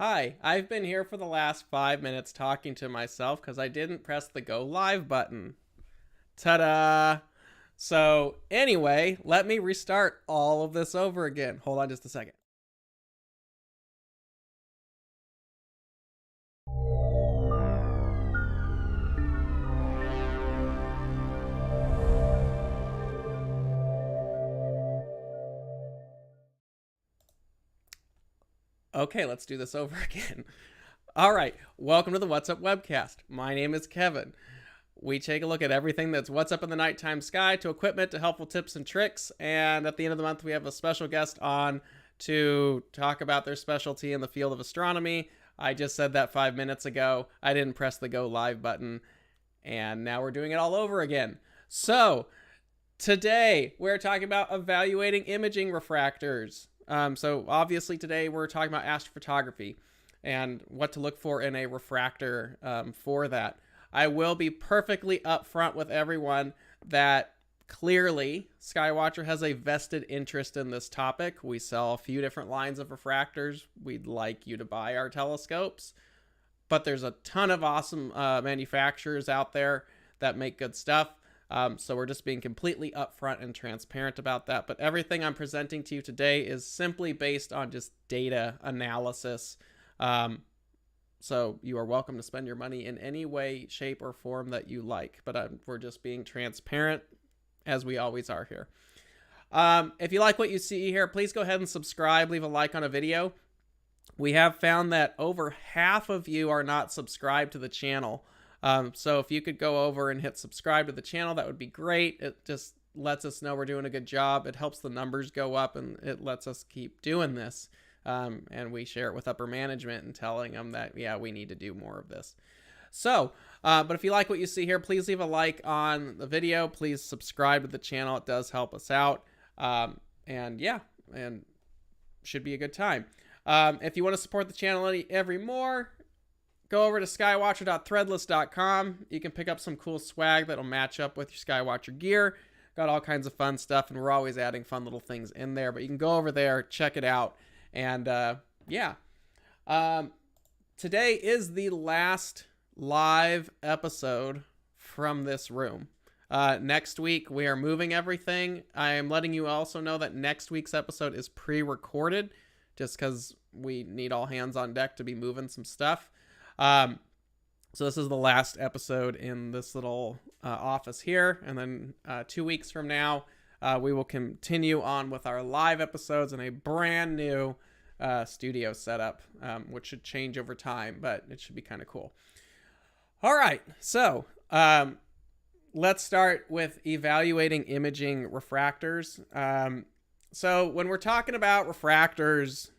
Hi, I've been here for the last 5 minutes talking to myself because I didn't press the go live button. Ta-da! So anyway, let me restart all of this over again. Hold on just a second. Okay, let's do this over again. All right, welcome to the What's Up Webcast. My name is Kevin. We take a look at everything that's what's up in the nighttime sky, to equipment, to helpful tips and tricks. And at the end of the month, we have a special guest on to talk about their specialty in the field of astronomy. I just said that 5 minutes ago. I didn't press the go live button. And now we're doing it all over again. So today we're talking about evaluating imaging refractors. So obviously today we're talking about astrophotography and what to look for in a refractor for that. I will be perfectly upfront with everyone that clearly Skywatcher has a vested interest in this topic. We sell a few different lines of refractors. We'd like you to buy our telescopes, but there's a ton of awesome manufacturers out there that make good stuff. So we're just being completely upfront and transparent about that. But everything I'm presenting to you today is simply based on just data analysis. So you are welcome to spend your money in any way, shape, or form that you like. But we're just being transparent, as we always are here. If you like what you see here, please go ahead and subscribe. Leave a like on a video. We have found that over half of you are not subscribed to the channel. So if you could go over and hit subscribe to the channel, that would be great. It just lets us know we're doing a good job. It helps the numbers go up, and it lets us keep doing this. And we share it with upper management and telling them that, yeah, we need to do more of this. So, but if you like what you see here, please leave a like on the video. Please subscribe to the channel. It does help us out. And yeah, and should be a good time. If you want to support the channel every more, go over to skywatcher.threadless.com. You can pick up some cool swag that'll match up with your Skywatcher gear. Got all kinds of fun stuff, and we're always adding fun little things in there. But you can go over there, check it out. And yeah, today is the last live episode from this room. Next week, we are moving everything. I am letting you also know that next week's episode is pre-recorded, just because we need all hands on deck to be moving some stuff. So this is the last episode in this little office here. And then 2 weeks from now, we will continue on with our live episodes in a brand new studio setup, which should change over time, but it should be kind of cool. All right, so let's start with evaluating imaging refractors. So when we're talking about refractors,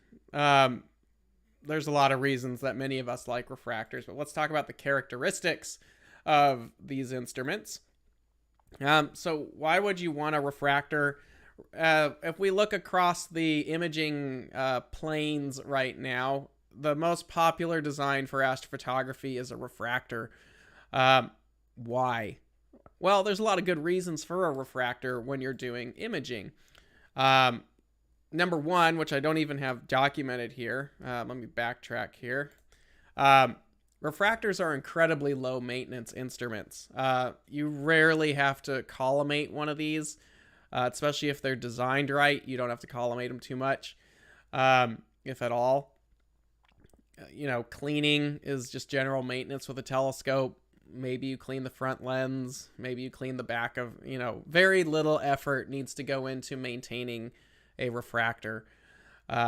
there's a lot of reasons that many of us like refractors, but let's talk about the characteristics of these instruments. So why would you want a refractor? If we look across the imaging planes right now, the most popular design for astrophotography is a refractor. Why? Well, there's a lot of good reasons for a refractor when you're doing imaging. Number one, which I don't even have documented here. Let me backtrack here. Refractors are incredibly low maintenance instruments. You rarely have to collimate one of these, especially if they're designed right. You don't have to collimate them too much, if at all. Cleaning is just general maintenance with a telescope. Maybe you clean the front lens. Maybe you clean the back of, very little effort needs to go into maintaining a refractor.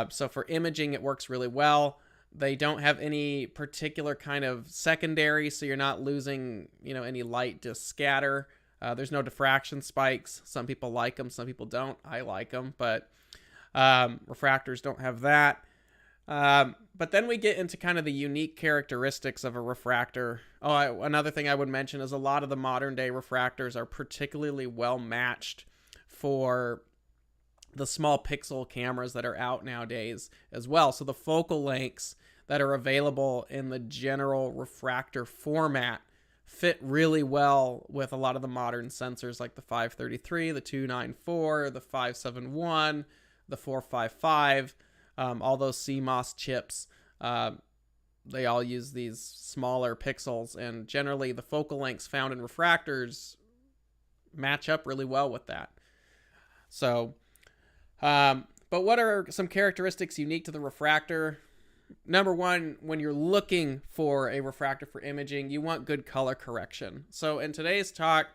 So for imaging, it works really well. They don't have any particular kind of secondary, so you're not losing, any light to scatter. There's no diffraction spikes. Some people like them, some people don't. I like them, but refractors don't have that. But then we get into kind of the unique characteristics of a refractor. Another thing I would mention is a lot of the modern day refractors are particularly well matched for the small pixel cameras that are out nowadays as well. So the focal lengths that are available in the general refractor format fit really well with a lot of the modern sensors like the 533, the 294, the 571, the 455, all those CMOS chips They all use these smaller pixels, and generally the focal lengths found in refractors match up really well with that. So, but what are some characteristics unique to the refractor? Number one, when you're looking for a refractor for imaging, you want good color correction. So in today's talk,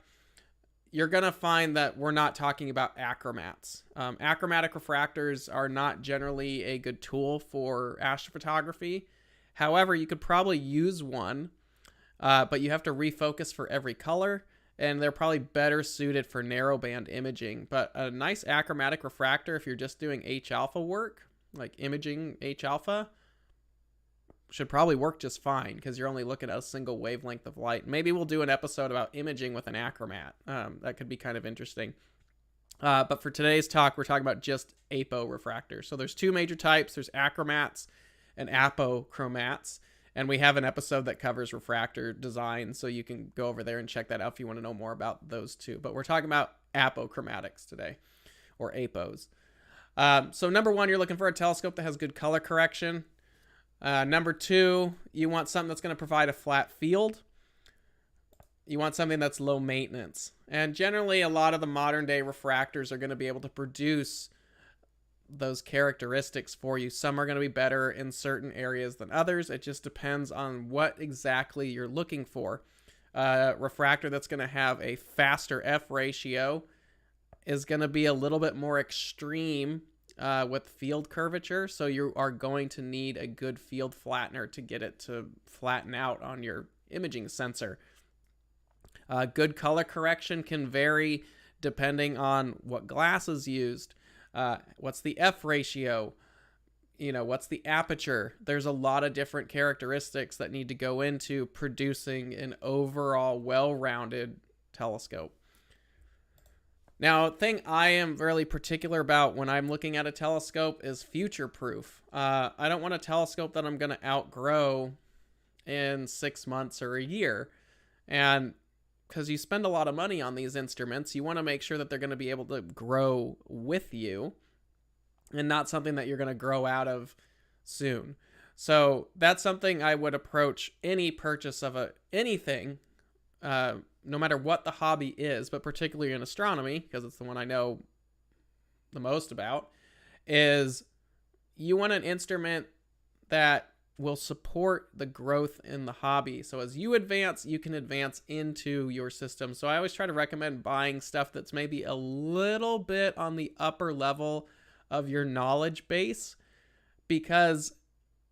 you're going to find that we're not talking about achromats. Achromatic refractors are not generally a good tool for astrophotography. However, you could probably use one, but you have to refocus for every color, and they're probably better suited for narrowband imaging. But a nice achromatic refractor, if you're just doing H-alpha work, like imaging H-alpha, should probably work just fine because you're only looking at a single wavelength of light. Maybe we'll do an episode about imaging with an achromat. That could be kind of interesting. But for today's talk, we're talking about just apo refractors. So there's two major types. There's achromats and apochromats. And we have an episode that covers refractor design, so you can go over there and check that out if you want to know more about those two. But we're talking about apochromatics today, or apos. So number one, you're looking for a telescope that has good color correction. Number two, you want something that's going to provide a flat field. You want something that's low maintenance. And generally, a lot of the modern day refractors are going to be able to produce those characteristics for you. Some are going to be better in certain areas than others. It just depends on what exactly you're looking for. Refractor that's going to have a faster F ratio is going to be a little bit more extreme with field curvature, so you are going to need a good field flattener to get it to flatten out on your imaging sensor. Good color correction can vary depending on what glass is used. What's the F ratio? What's the aperture? There's a lot of different characteristics that need to go into producing an overall well-rounded telescope. Now, a thing I am really particular about when I'm looking at a telescope is future-proof. I don't want a telescope that I'm going to outgrow in 6 months or a year. And because you spend a lot of money on these instruments, you want to make sure that they're going to be able to grow with you and not something that you're going to grow out of soon. So that's something I would approach any purchase of anything, no matter what the hobby is, but particularly in astronomy, because it's the one I know the most about, is you want an instrument that will support the growth in the hobby. So as you advance, you can advance into your system. So I always try to recommend buying stuff that's maybe a little bit on the upper level of your knowledge base, because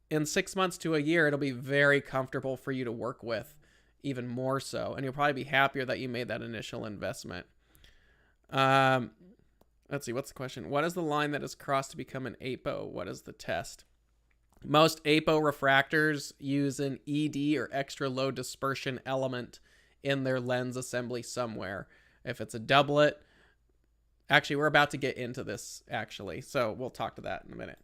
in 6 months to a year, it'll be very comfortable for you to work with, even more so. And you'll probably be happier that you made that initial investment. Let's see, what's the question? What is the line that is crossed to become an apo? What is the test? Most apo refractors use an ED, or extra low dispersion element, in their lens assembly somewhere. If it's a doublet, actually, we're about to get into this, actually, so we'll talk to that in a minute.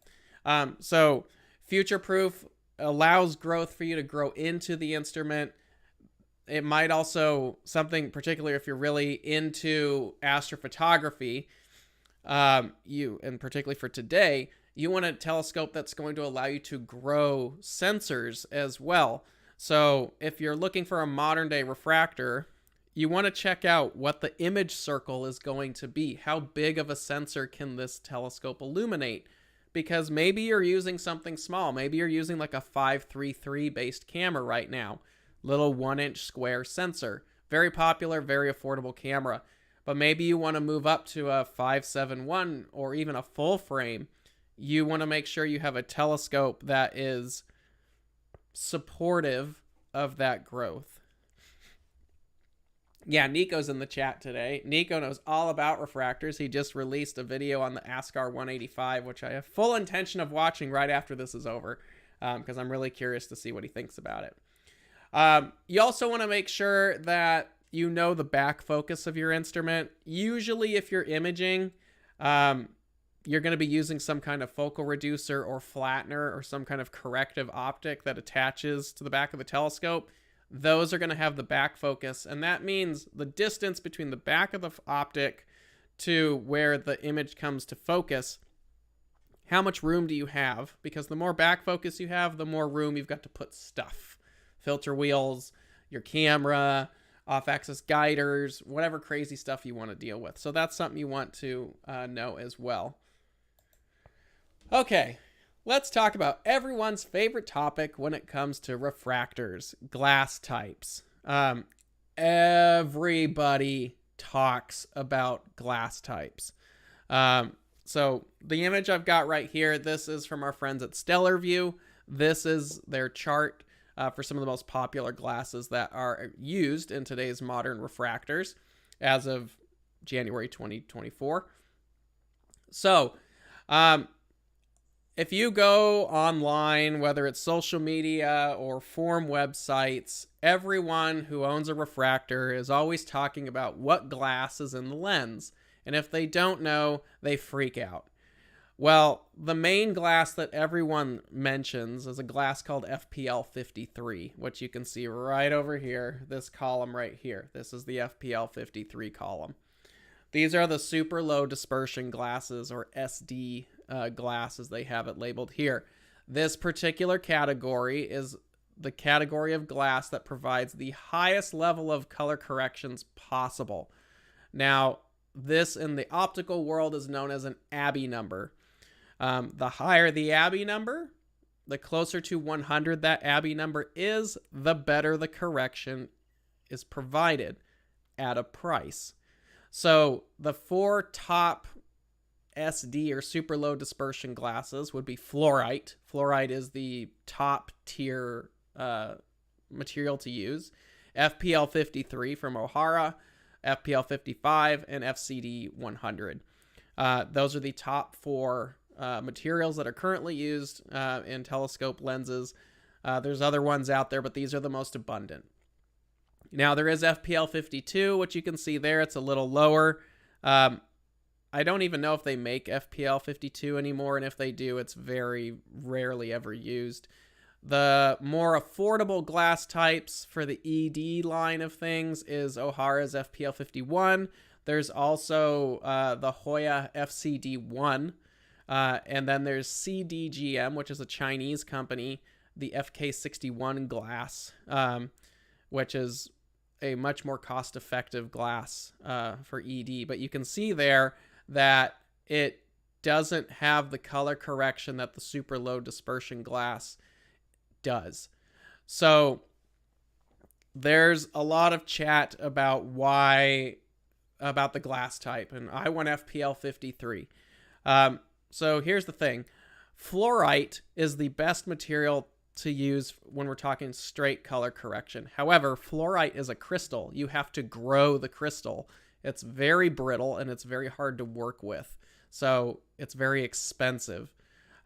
So future-proof allows growth for you to grow into the instrument. It might also, something particularly if you're really into astrophotography, and particularly for today, you want a telescope that's going to allow you to grow sensors as well. So if you're looking for a modern day refractor, you want to check out what the image circle is going to be. How big of a sensor can this telescope illuminate? Because maybe you're using something small. Maybe you're using like a 533 based camera right now. Little 1-inch square sensor. Very popular, very affordable camera. But maybe you want to move up to a 571 or even a full frame. You want to make sure you have a telescope that is supportive of that growth. Yeah, Nico's in the chat today. Nico knows all about refractors. He just released a video on the ASCAR 185, which I have full intention of watching right after this is over, because I'm really curious to see what he thinks about it. You also want to make sure that you know the back focus of your instrument. Usually if you're imaging, you're going to be using some kind of focal reducer or flattener or some kind of corrective optic that attaches to the back of the telescope. Those are going to have the back focus, and that means the distance between the back of the optic to where the image comes to focus how much room do you have? Because the more back focus you have, the more room you've got to put stuff. Filter wheels, your camera, off-axis guiders, whatever crazy stuff you want to deal with. So that's something you want to know as well. Okay, let's talk about everyone's favorite topic when it comes to refractors, glass types. Everybody talks about glass types. So the image I've got right here, this is from our friends at Stellar View. This is their chart for some of the most popular glasses that are used in today's modern refractors as of January 2024. So, if you go online, whether it's social media or forum websites, everyone who owns a refractor is always talking about what glass is in the lens. And if they don't know, they freak out. Well, the main glass that everyone mentions is a glass called FPL 53, which you can see right over here, this column right here. This is the FPL 53 column. These are the super low dispersion glasses, or SD glasses, they have it labeled here. This particular category is the category of glass that provides the highest level of color corrections possible. Now, this in the optical world is known as an Abbey number. The higher the Abbey number, the closer to 100 that Abbey number is, the better the correction is provided at a price. So the 4 top SD or super low dispersion glasses would be fluorite. Fluorite is the top tier material to use. FPL 53 from O'Hara, FPL 55, and FCD 100. Those are the top 4 materials that are currently used in telescope lenses. There's other ones out there, but these are the most abundant. Now, there is FPL 52, which you can see there. It's a little lower. I don't even know if they make FPL 52 anymore, and if they do, it's very rarely ever used. The more affordable glass types for the ED line of things is O'Hara's FPL 51. There's also the Hoya FCD1. And then there's CDGM, which is a Chinese company, the FK61 glass, which is a much more cost-effective glass for ED. But you can see there that it doesn't have the color correction that the super low dispersion glass does. So there's a lot of chat about about the glass type, and I want FPL 53. So here's the thing. Fluorite is the best material to use when we're talking straight color correction. However, fluorite is a crystal. You have to grow the crystal. It's very brittle and it's very hard to work with. So it's very expensive.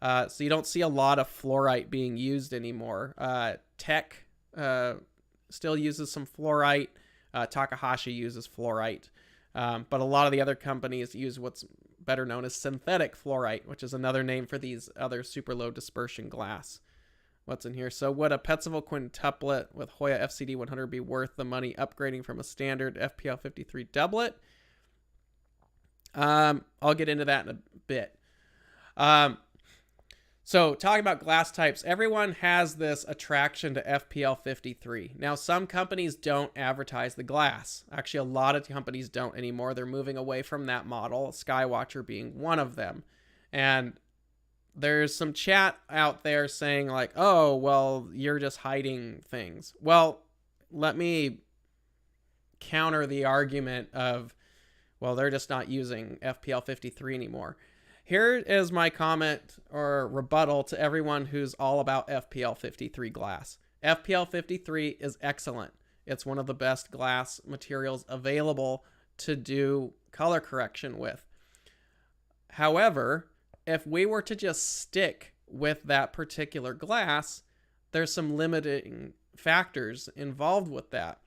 So you don't see a lot of fluorite being used anymore. Tech still uses some fluorite. Takahashi uses fluorite. But a lot of the other companies use what's better known as synthetic fluorite, which is another name for these other super low dispersion glass. What's in here? So would a Petzval quintuplet with Hoya FCD 100 be worth the money upgrading from a standard FPL 53 doublet? I'll get into that in a bit. So talking about glass types, everyone has this attraction to FPL 53. Now, some companies don't advertise the glass. Actually, a lot of companies don't anymore. They're moving away from that model, Skywatcher being one of them. And there's some chat out there saying like, oh, well, you're just hiding things. Well, let me counter the argument of, well, they're just not using FPL 53 anymore. Here is my comment or rebuttal to everyone who's all about FPL 53 glass. FPL 53 is excellent. It's one of the best glass materials available to do color correction with. However, if we were to just stick with that particular glass, there's some limiting factors involved with that.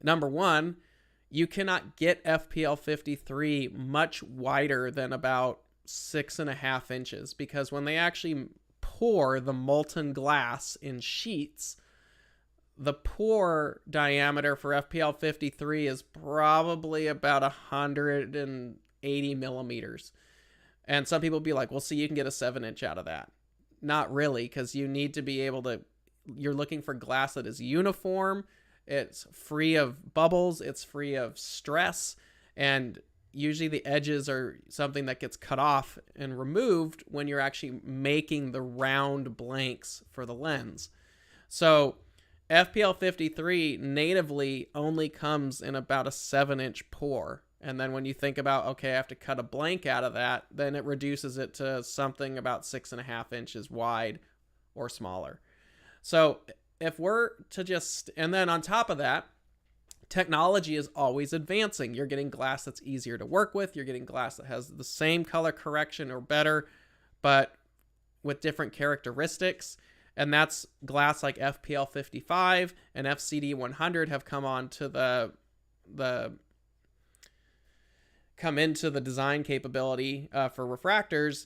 Number one, you cannot get FPL 53 much wider than about 6.5 inches, because when they actually pour the molten glass in sheets, the pour diameter for FPL 53 is probably about 180 millimeters. And some people be like, well, see, you can get a 7-inch out of that. Not really, because you need to be able to, you're looking for glass that is uniform, it's free of bubbles, it's free of stress, and usually the edges are something that gets cut off and removed when you're actually making the round blanks for the lens. So FPL 53 natively only comes in about a 7-inch pore. And then when you think about, okay, I have to cut a blank out of that, then it reduces it to something about 6.5 inches wide or smaller. So if we're to just, and then on top of that, technology is always advancing. You're getting glass that's easier to work with. You're getting glass that has the same color correction or better, but with different characteristics. And that's glass like FPL 55 and FCD 100 have come on to come into the design capability for refractors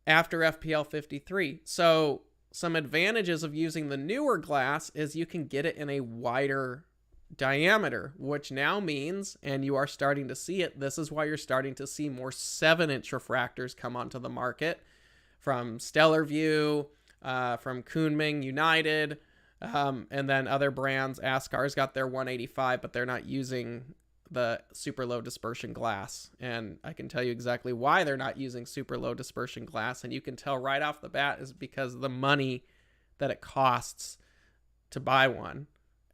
after FPL 53. So some advantages of using the newer glass is you can get it in a wider diameter, which now means, and you are starting to see it, this is why you're starting to see more 7-inch refractors come onto the market from Stellar View, from Kunming United, and then other brands. Ascar's got their 185, but they're not using the super low dispersion glass. And I can tell you exactly why they're not using super low dispersion glass. And you can tell right off the bat is because of the money that it costs to buy one.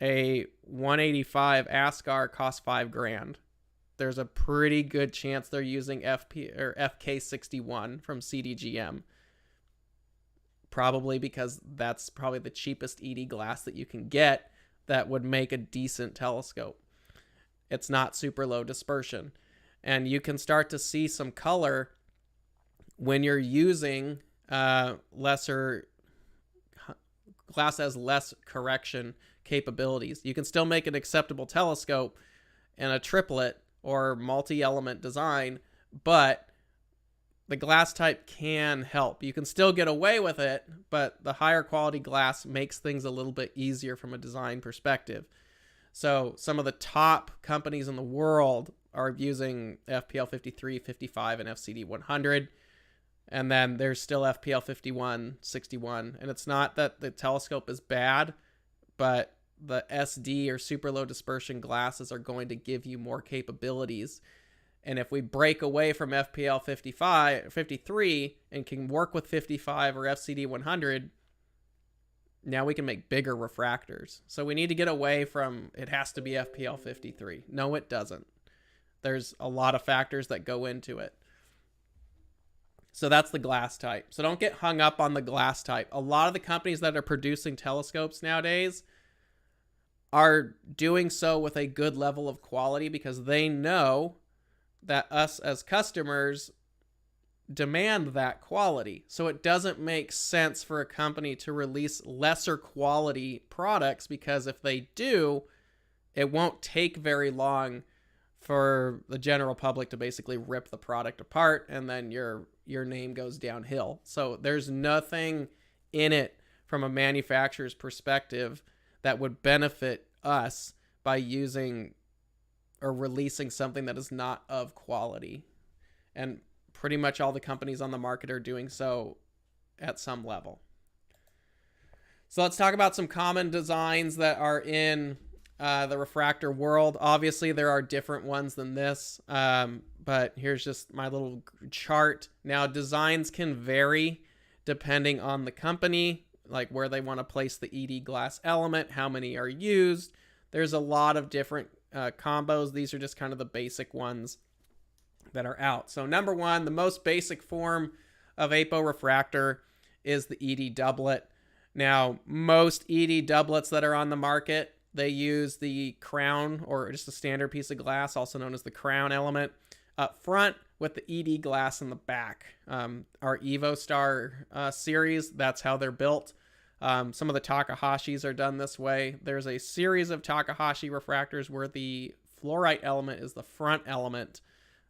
A 185 Ascar costs $5,000. There's a pretty good chance they're using FK61 from CDGM. Probably because that's probably the cheapest ED glass that you can get that would make a decent telescope. It's not super low dispersion. And you can start to see some color when you're using lesser glass has less correction capabilities. You can still make an acceptable telescope in a triplet or multi-element design, but the glass type can help. You can still get away with it, but the higher quality glass makes things a little bit easier from a design perspective. So some of the top companies in the world are using FPL 53, 55, and FCD 100. And then there's still FPL 51, 61. And it's not that the telescope is bad, but the SD or super low dispersion glasses are going to give you more capabilities. And if we break away from FPL 53 and can work with 55 or FCD 100, now we can make bigger refractors. So we need to get away from it has to be FPL 53. No, it doesn't. There's a lot of factors that go into it. So that's the glass type. So don't get hung up on the glass type. A lot of the companies that are producing telescopes nowadays are doing so with a good level of quality because they know that us as customers demand that quality. So it doesn't make sense for a company to release lesser quality products because if they do, it won't take very long for the general public to basically rip the product apart and then your name goes downhill. So there's nothing in it from a manufacturer's perspective that would benefit us by using or releasing something that is not of quality. And pretty much all the companies on the market are doing so at some level. So let's talk about some common designs that are in the refractor world. Obviously, there are different ones than this, but here's just my little chart. Now, designs can vary depending on the company, like where they want to place the ED glass element, how many are used. There's a lot of different combos. These are just kind of the basic ones that are out. So number one, the most basic form of apo refractor is the ED doublet. Now, most ED doublets that are on the market, they use the crown or just a standard piece of glass, also known as the crown element, up front with the ED glass in the back. Our EvoStar series, that's how they're built. Some of the Takahashis are done this way. There's a series of Takahashi refractors where the fluorite element is the front element.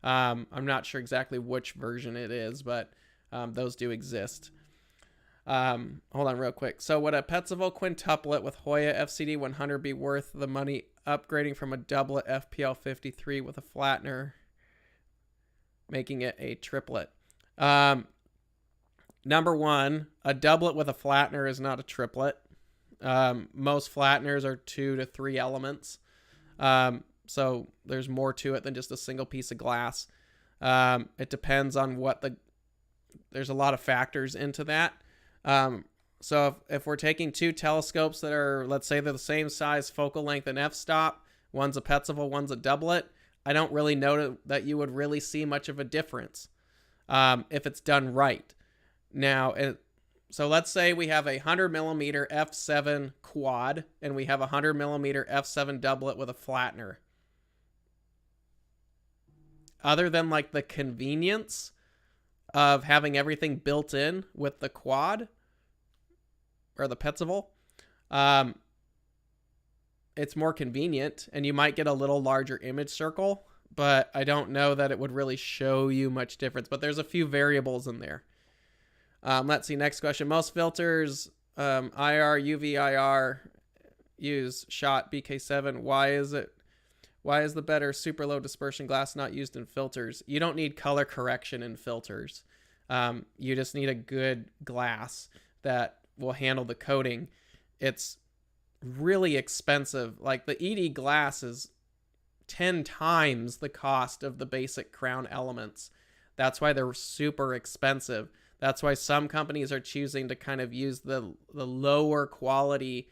I'm not sure exactly which version it is, but those do exist. Hold on real quick. So would a Petzval quintuplet with Hoya FCD 100 be worth the money upgrading from a doublet FPL 53 with a flattener, making it a triplet? Number one, a doublet with a flattener is not a triplet. Most flatteners are 2 to 3 elements. So there's more to it than just a single piece of glass. It depends on there's a lot of factors into that. So if we're taking 2 telescopes that are, let's say they're the same size, focal length, and f-stop, one's a Petzval, one's a doublet, I don't really know that you would really see much of a difference if it's done right. Now, so let's say we have a 100 millimeter f7 quad and we have a 100 millimeter f7 doublet with a flattener. Other than like the convenience of having everything built in with the quad or the Petzval, it's more convenient and you might get a little larger image circle, but I don't know that it would really show you much difference, but there's a few variables in there. Let's see, next question. Most filters, IR, UV, IR, use shot BK7. Why is the better super low dispersion glass not used in filters? You don't need color correction in filters. You just need a good glass that will handle the coating. It's really expensive. Like the ED glass is 10 times the cost of the basic crown elements. That's why they're super expensive. That's why some companies are choosing to kind of use the lower quality,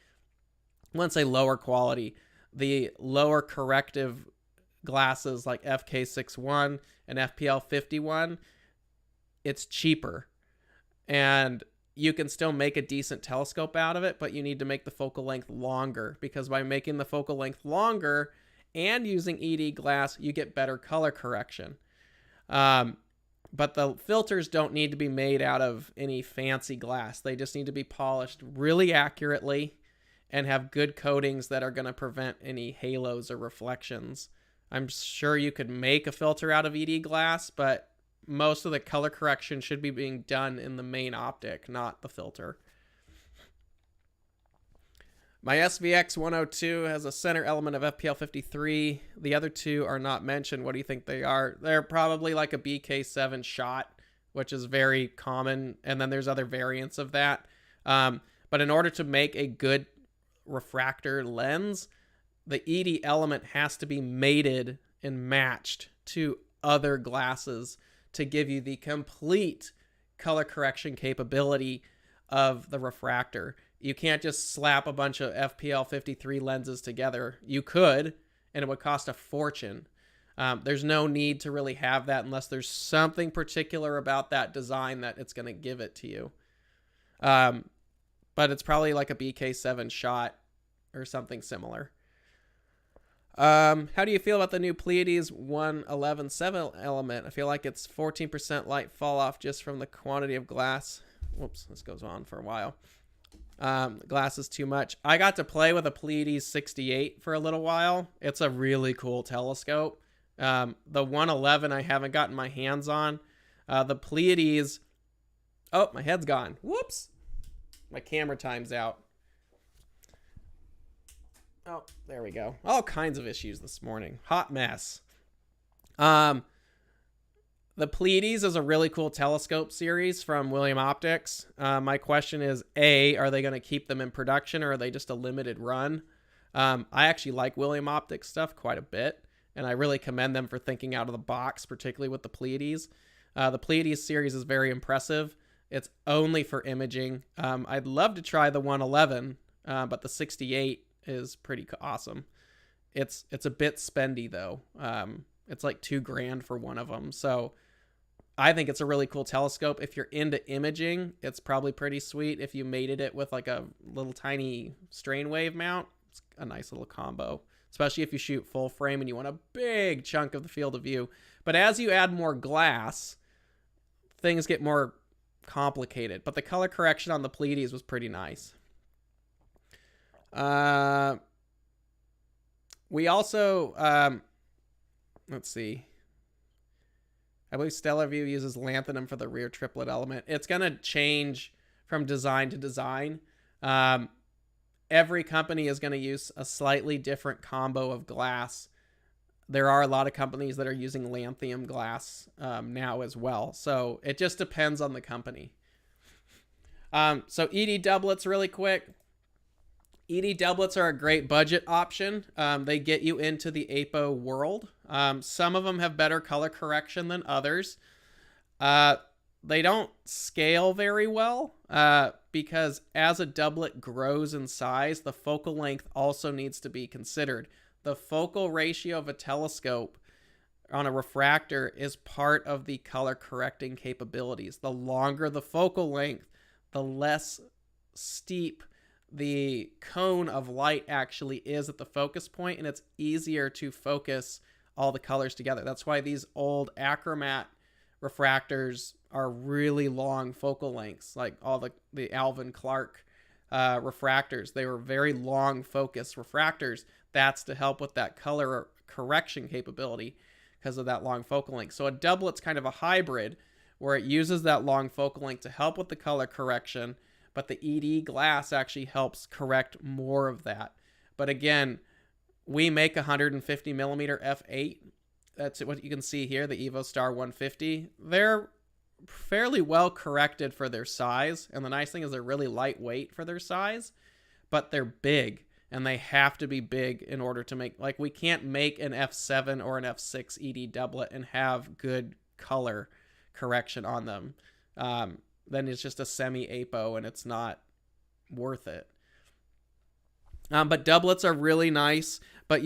I wouldn't say lower quality, the lower corrective glasses like FK61 and FPL51. It's cheaper. And you can still make a decent telescope out of it, but you need to make the focal length longer, because by making the focal length longer and using ED glass, you get better color correction. But the filters don't need to be made out of any fancy glass. They just need to be polished really accurately and have good coatings that are going to prevent any halos or reflections. I'm sure you could make a filter out of ED glass, but most of the color correction should be being done in the main optic, not the filter. My SVX 102 has a center element of FPL 53. The other two are not mentioned. What do you think they are? They're probably like a BK7 shot, which is very common. And then there's other variants of that. But in order to make a good refractor lens, the ED element has to be mated and matched to other glasses to give you the complete color correction capability of the refractor. You can't just slap a bunch of FPL 53 lenses together. You could, and it would cost a fortune. There's no need to really have that unless there's something particular about that design that it's going to give it to you. But it's probably like a BK7 shot or something similar. How do you feel about the new Pleiades 111.7 element? I feel like it's 14% light fall off just from the quantity of glass. Whoops, this goes on for a while. Glass is too much. I got to play with a Pleiades 68 for a little while. It's a really cool telescope. The 111 I haven't gotten my hands on. The Pleiades... Oh, my head's gone. Whoops. My camera time's out. Oh, there we go. All kinds of issues this morning. Hot mess. The Pleiades is a really cool telescope series from William Optics. My question is, A, are they going to keep them in production, or are they just a limited run? I actually like William Optics stuff quite a bit, and I really commend them for thinking out of the box, particularly with the Pleiades. The Pleiades series is very impressive. It's only for imaging. I'd love to try the 111, but the 68 is pretty awesome. It's a bit spendy, though. It's like $2,000 for one of them, so I think it's a really cool telescope. If you're into imaging, it's probably pretty sweet. If you mated it with like a little tiny strain wave mount, it's a nice little combo, especially if you shoot full frame and you want a big chunk of the field of view. But as you add more glass, things get more complicated. But the color correction on the Pleiades was pretty nice. We also, let's see. I believe Stellar View uses lanthanum for the rear triplet element. It's going to change from design to design. Every company is going to use a slightly different combo of glass there are a lot of companies that are using lanthanum glass now as well. So it just depends on the company. So ED doublets really quick. ED doublets are a great budget option. They get you into the APO world. Some of them have better color correction than others. They don't scale very well because as a doublet grows in size, the focal length also needs to be considered. The focal ratio of a telescope on a refractor is part of the color correcting capabilities. The longer the focal length, the less steep the cone of light actually is at the focus point, and it's easier to focus all the colors together. That's why these old achromat refractors are really long focal lengths, like all the Alvin Clark refractors. They were very long focus refractors. That's to help with that color correction capability because of that long focal length. So a doublet's kind of a hybrid where it uses that long focal length to help with the color correction, but the ED glass actually helps correct more of that. But again, we make 150 millimeter f8. That's what you can see here, the EvoStar 150. They're fairly well corrected for their size, and the nice thing is they're really lightweight for their size, but they're big, and they have to be big in order to make, like, we can't make an f7 or an f6 ED doublet and have good color correction on them. Then it's just a semi-apo, and it's not worth it. But doublets are really nice, but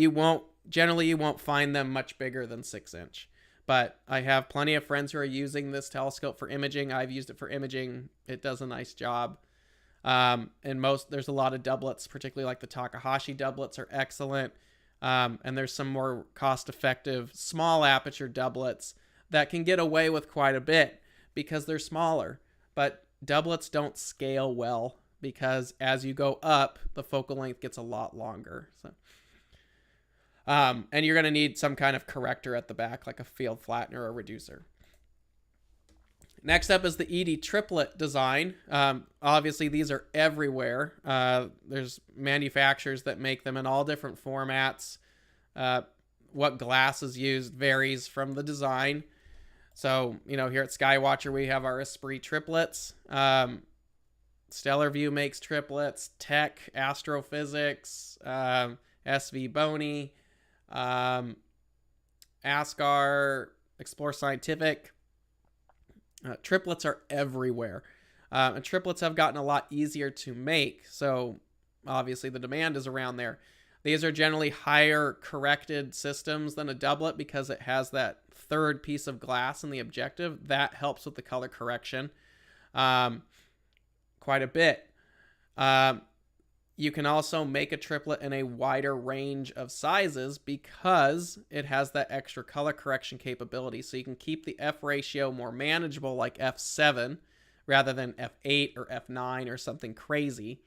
generally you won't find them much bigger than 6-inch. But I have plenty of friends who are using this telescope for imaging. I've used it for imaging. It does a nice job. And there's a lot of doublets, particularly like the Takahashi doublets are excellent. And there's some more cost-effective small aperture doublets that can get away with quite a bit because they're smaller. But doublets don't scale well because as you go up, the focal length gets a lot longer. So, and you're going to need some kind of corrector at the back, like a field flattener or reducer. Next up is the ED triplet design. Obviously, these are everywhere. There's manufacturers that make them in all different formats. What glass is used varies from the design. So, here at Skywatcher, we have our Esprit triplets. Stellar View makes triplets. Tech, Astrophysics, SV Boney, Ascar, Explore Scientific. Triplets are everywhere. And triplets have gotten a lot easier to make. So, obviously, the demand is around there. These are generally higher corrected systems than a doublet because it has that third piece of glass in the objective. That helps with the color correction quite a bit. You can also make a triplet in a wider range of sizes because it has that extra color correction capability. So you can keep the F ratio more manageable, like f7 rather than f8 or f9 or something crazy.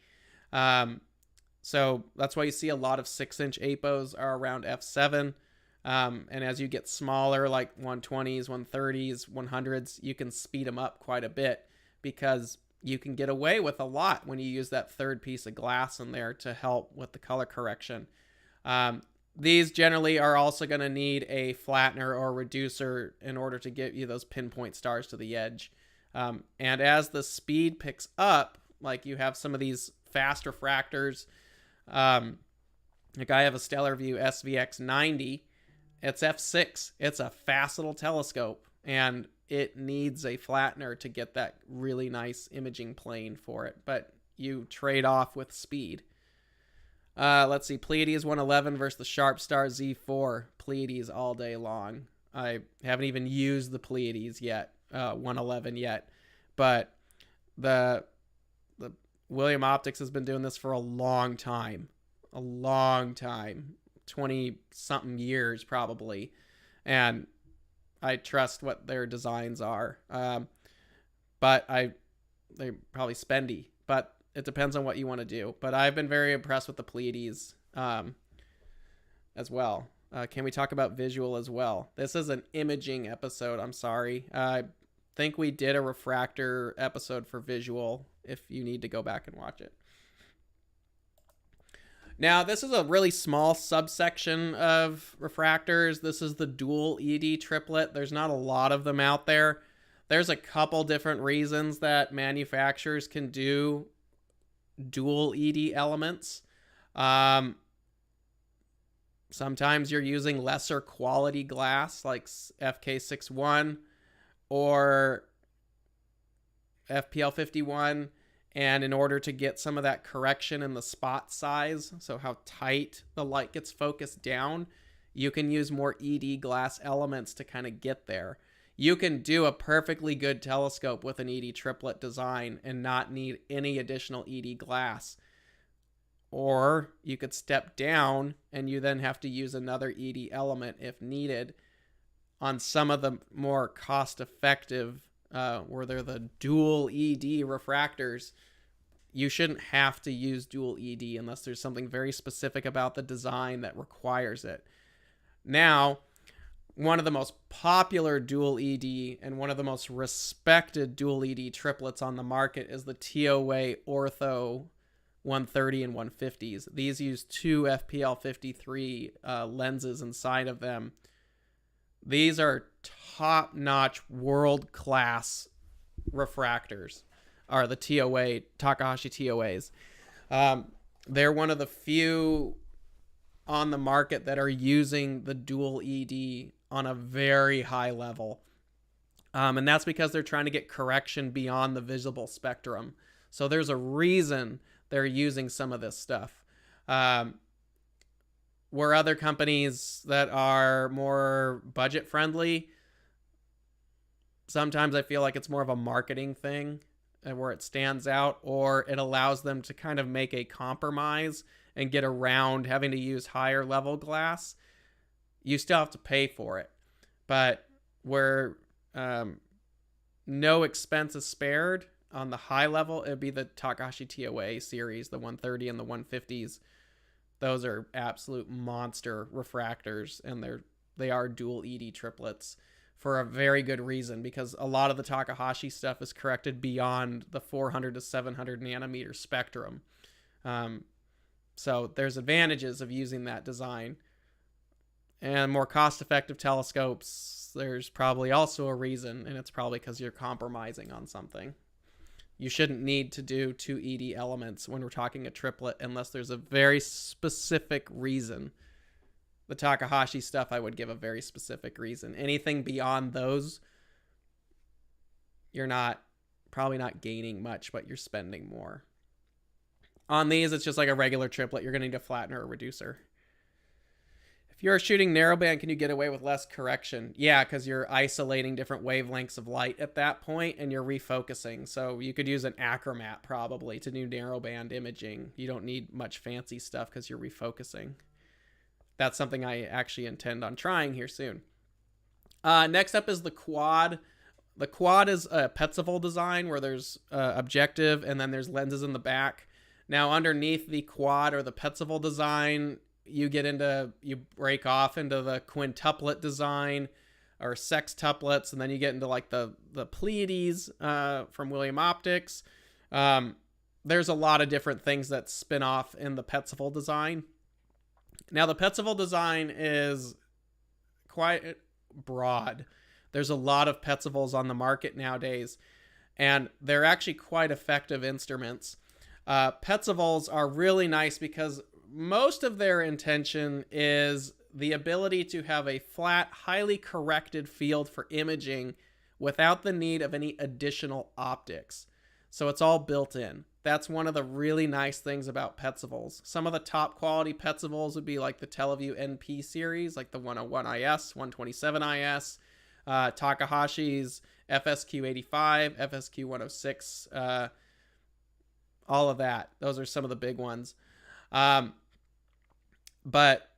So that's why you see a lot of 6-inch APOs are around f7. And as you get smaller, like 120s, 130s, 100s, you can speed them up quite a bit because you can get away with a lot when you use that third piece of glass in there to help with the color correction. These generally are also going to need a flattener or reducer in order to get you those pinpoint stars to the edge. And as the speed picks up, like you have some of these fast refractors, like I have a Stellar View SVX 90. It's f6. It's a fast little telescope, and it needs a flattener to get that really nice imaging plane for it, but you trade off with speed. Let's see, Pleiades 111 versus the Sharpstar Z4. Pleiades all day long. I haven't even used the Pleiades yet, 111 yet, but the William Optics has been doing this for a long time, 20-something years probably, and I trust what their designs are. But they're probably spendy, but it depends on what you want to do. But I've been very impressed with the Pleiades as well. Can we talk about visual as well? This is an imaging episode. I'm sorry. I think we did a refractor episode for visual if you need to go back and watch it. Now, this is a really small subsection of refractors. This is the dual ED triplet. There's not a lot of them out there. There's a couple different reasons that manufacturers can do dual ED elements. Sometimes you're using lesser quality glass like FK61 or FPL51. And in order to get some of that correction in the spot size, so how tight the light gets focused down, you can use more ED glass elements to kind of get there. You can do a perfectly good telescope with an ED triplet design and not need any additional ED glass. Or you could step down and you then have to use another ED element if needed on some of the more cost-effective where they're the dual ED refractors. You shouldn't have to use dual ED unless there's something very specific about the design that requires it. Now, one of the most popular dual ED and one of the most respected dual ED triplets on the market is the TOA Ortho 130 and 150s. These use two FPL53 lenses inside of them. These are top-notch, world-class refractors, are the TOA, Takahashi TOAs. They're one of the few on the market that are using the dual ED on a very high level. And that's because they're trying to get correction beyond the visible spectrum. So there's a reason they're using some of this stuff. Where other companies that are more budget friendly, sometimes I feel like it's more of a marketing thing where it stands out, or it allows them to kind of make a compromise and get around having to use higher level glass. You still have to pay for it, but where no expense is spared on the high level, it'd be the Takahashi TOA series, the 130 and the 150s. Those are absolute monster refractors, and they are dual ED triplets for a very good reason, because a lot of the Takahashi stuff is corrected beyond the 400 to 700 nanometer spectrum. So there's advantages of using that design. And more cost-effective telescopes, there's probably also a reason, and it's probably because you're compromising on something. You shouldn't need to do two ED elements when we're talking a triplet unless there's a very specific reason. The Takahashi stuff, I would give a very specific reason. Anything beyond those, you're probably not gaining much, but you're spending more. On these, it's just like a regular triplet. You're going to need a flattener or reducer. If you're shooting narrowband, can you get away with less correction? Yeah, because you're isolating different wavelengths of light at that point, and you're refocusing. So you could use an achromat probably to do narrowband imaging. You don't need much fancy stuff because you're refocusing. That's something I actually intend on trying here soon. Next up is the quad. The quad is a Petzval design where there's objective and then there's lenses in the back. Now underneath the quad or the Petzval design, you break off into the quintuplet design or sextuplets, and then you get into like the Pleiades from William Optics. There's a lot of different things that spin off in the Petzval design. Now, the Petzval design is quite broad. There's a lot of Petzvals on the market nowadays, and they're actually quite effective instruments. Petzvals are really nice because most of their intention is the ability to have a flat, highly corrected field for imaging without the need of any additional optics. So it's all built in. That's one of the really nice things about Petzvals. Some of the top quality Petzvals would be like the Teleview NP series, like the 101 IS, 127 IS, Takahashi's FSQ85, FSQ 106, all of that. Those are some of the big ones. But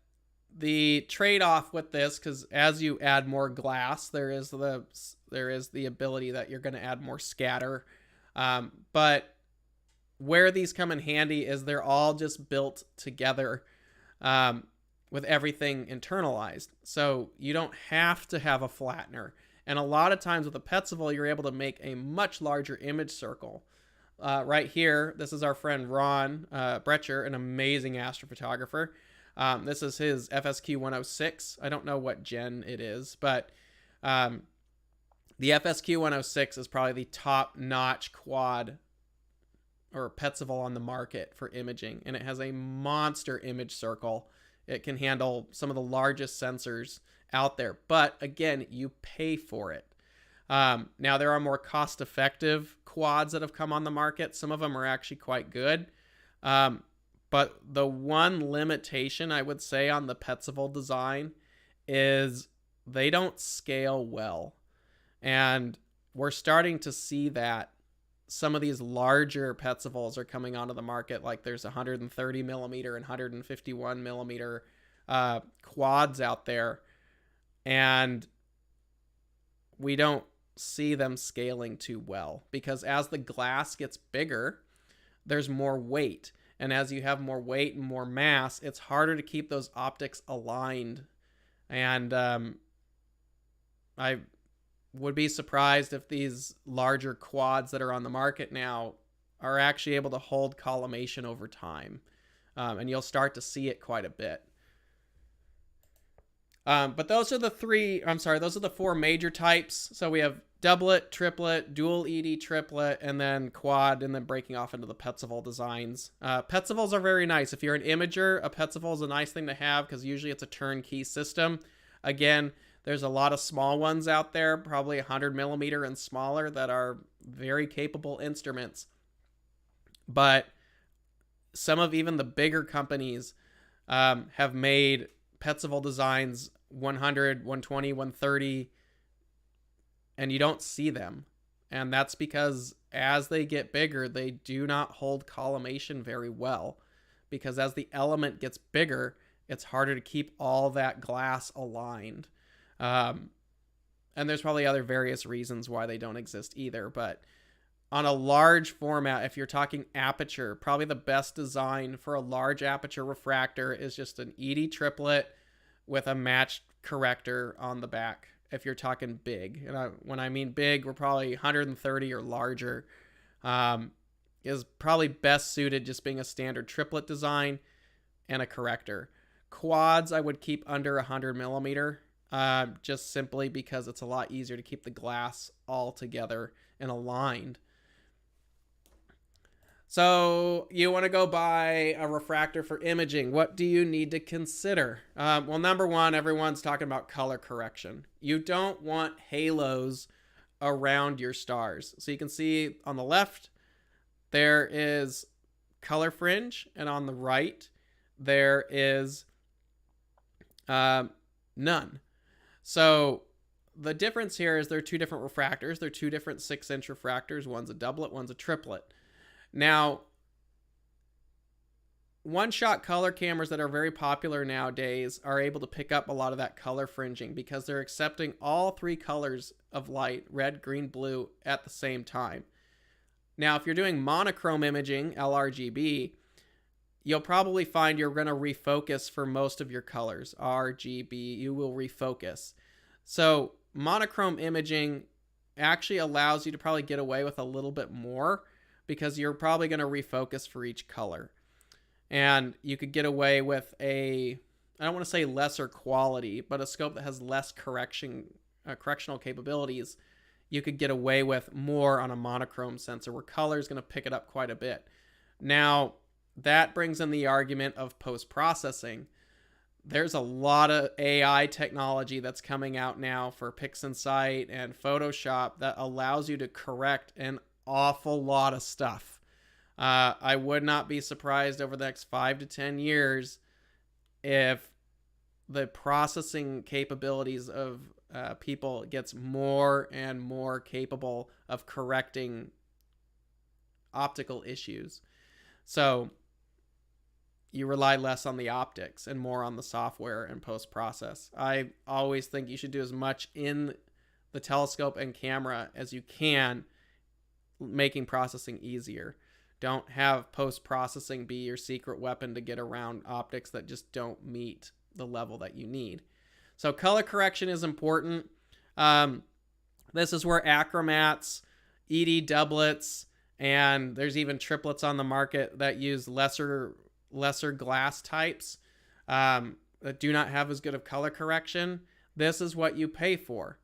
the trade-off with this, because as you add more glass, there is the ability that you're going to add more scatter. But where these come in handy is they're all just built together with everything internalized. So you don't have to have a flattener. And a lot of times with a Petzval, you're able to make a much larger image circle. Right here, this is our friend Ron Brecher, an amazing astrophotographer. This is his FSQ 106. I don't know what gen it is, but the FSQ 106 is probably the top-notch quad or Petzval on the market for imaging, and it has a monster image circle. It can handle some of the largest sensors out there, but again, you pay for it. Now, there are more cost-effective quads that have come on the market. Some of them are actually quite good. But the one limitation I would say on the Petzval design is they don't scale well. And we're starting to see that some of these larger Petzvals are coming onto the market. Like there's 130 millimeter and 151 millimeter quads out there. And we don't see them scaling too well because as the glass gets bigger, there's more weight. And as you have more weight and more mass, it's harder to keep those optics aligned. And I would be surprised if these larger quads that are on the market now are actually able to hold collimation over time. And you'll start to see it quite a bit. But those are the four major types. So we have doublet, triplet, dual ED triplet, and then quad, and then breaking off into the Petzval designs. Petzvals are very nice. If you're an imager, a Petzval is a nice thing to have because usually it's a turnkey system. Again, there's a lot of small ones out there, probably 100 millimeter and smaller, that are very capable instruments. But some of even the bigger companies have made Petzval designs 100, 120, 130, and you don't see them. And that's because as they get bigger, they do not hold collimation very well. Because as the element gets bigger, it's harder to keep all that glass aligned. And there's probably other various reasons why they don't exist either. But on a large format, if you're talking aperture, probably the best design for a large aperture refractor is just an ED triplet with a matched corrector on the back. If you're talking big, and when I mean big, we're probably 130 or larger, is probably best suited just being a standard triplet design and a corrector. Quads I would keep under 100 millimeter, just simply because it's a lot easier to keep the glass all together and aligned. So you want to go buy a refractor for imaging. What do you need to consider? Well, number one, everyone's talking about color correction. You don't want halos around your stars. So you can see on the left, there is color fringe, and on the right, there is none. So the difference here is there are two different refractors. They're two different 6-inch refractors. One's a doublet, one's a triplet. Now, one-shot color cameras that are very popular nowadays are able to pick up a lot of that color fringing because they're accepting all three colors of light, red, green, blue, at the same time. Now, if you're doing monochrome imaging, LRGB, you'll probably find you're going to refocus for most of your colors. RGB, you will refocus. So monochrome imaging actually allows you to probably get away with a little bit more because you're probably going to refocus for each color. And you could get away with I don't want to say lesser quality, but a scope that has less correctional capabilities. You could get away with more on a monochrome sensor where color is going to pick it up quite a bit. Now, that brings in the argument of post-processing. There's a lot of AI technology that's coming out now for PixInsight and Photoshop that allows you to correct an awful lot of stuff. I would not be surprised over the next 5 to 10 years if the processing capabilities of people gets more and more capable of correcting optical issues. So you rely less on the optics and more on the software and post-process. I always think you should do as much in the telescope and camera as you can, making processing easier. Don't have post-processing be your secret weapon to get around optics that just don't meet the level that you need. So color correction is important. This is where achromats, ED doublets, And there's even triplets on the market that use lesser glass types that do not have as good of color correction. This is what you pay for.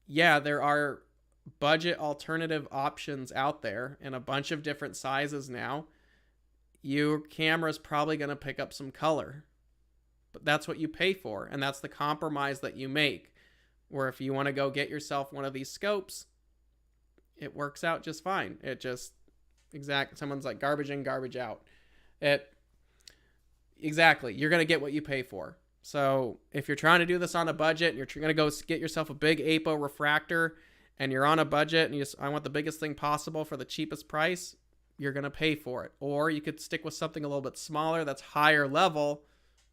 Yeah, there are budget alternative options out there in a bunch of different sizes now. Your camera's probably going to pick up some color, but that's what you pay for, and that's the compromise that you make. Where if you want to go get yourself one of these scopes, it works out just fine. It just someone's like garbage in, garbage out. Exactly. You're going to get what you pay for. So if you're trying to do this on a budget, and you're going to go get yourself a big APO refractor, and you're on a budget, and I want the biggest thing possible for the cheapest price, you're going to pay for it. Or you could stick with something a little bit smaller that's higher level,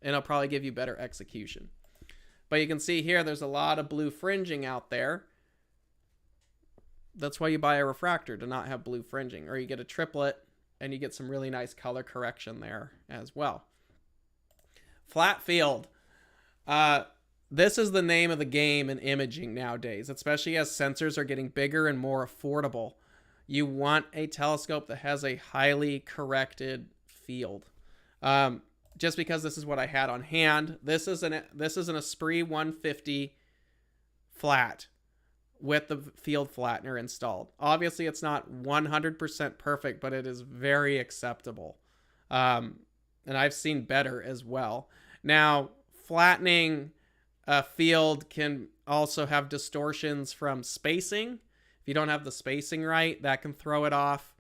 and it'll probably give you better execution. But you can see here, there's a lot of blue fringing out there. That's why you buy a refractor, to not have blue fringing. Or you get a triplet, and you get some really nice color correction there as well. Flat field. This is the name of the game in imaging nowadays, especially as sensors are getting bigger and more affordable. You want a telescope that has a highly corrected field. Just because this is what I had on hand, this is an Esprit 150 flat with the field flattener installed. Obviously, it's not 100% perfect, but it is very acceptable. And I've seen better as well. Now, flattening a field can also have distortions from spacing. If you don't have the spacing right, that can throw it off.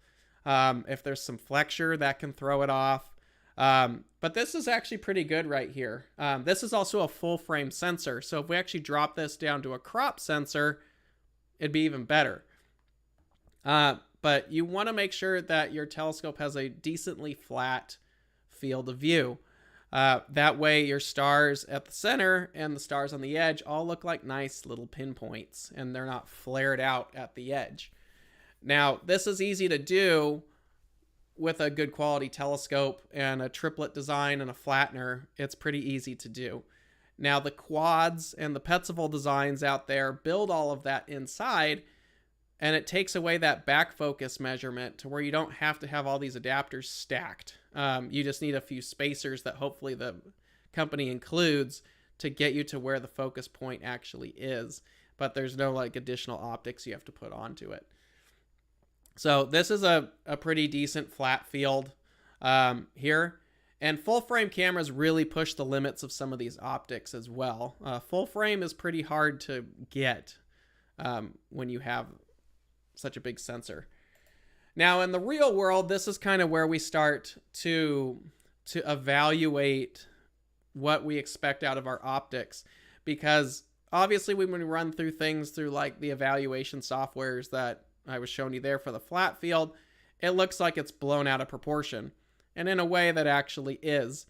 If there's some flexure, that can throw it off. But this is actually pretty good right here. This is also a full frame sensor. So if we actually drop this down to a crop sensor, it'd be even better. But you want to make sure that your telescope has a decently flat field of view. That way your stars at the center and the stars on the edge all look like nice little pinpoints, and they're not flared out at the edge. Now, this is easy to do with a good quality telescope and a triplet design and a flattener. It's pretty easy to do. Now, the quads and the Petzval designs out there build all of that inside, and it takes away that back focus measurement to where you don't have to have all these adapters stacked. You just need a few spacers that hopefully the company includes to get you to where the focus point actually is. But there's no like additional optics you have to put onto it. So this is a pretty decent flat field here. And full frame cameras really push the limits of some of these optics as well. Full frame is pretty hard to get when you have such a big sensor. Now, in the real world, this is kind of where we start to evaluate what we expect out of our optics. Because obviously when we run through things through like the evaluation softwares that I was showing you there for the flat field, it looks like it's blown out of proportion. And in a way that actually is.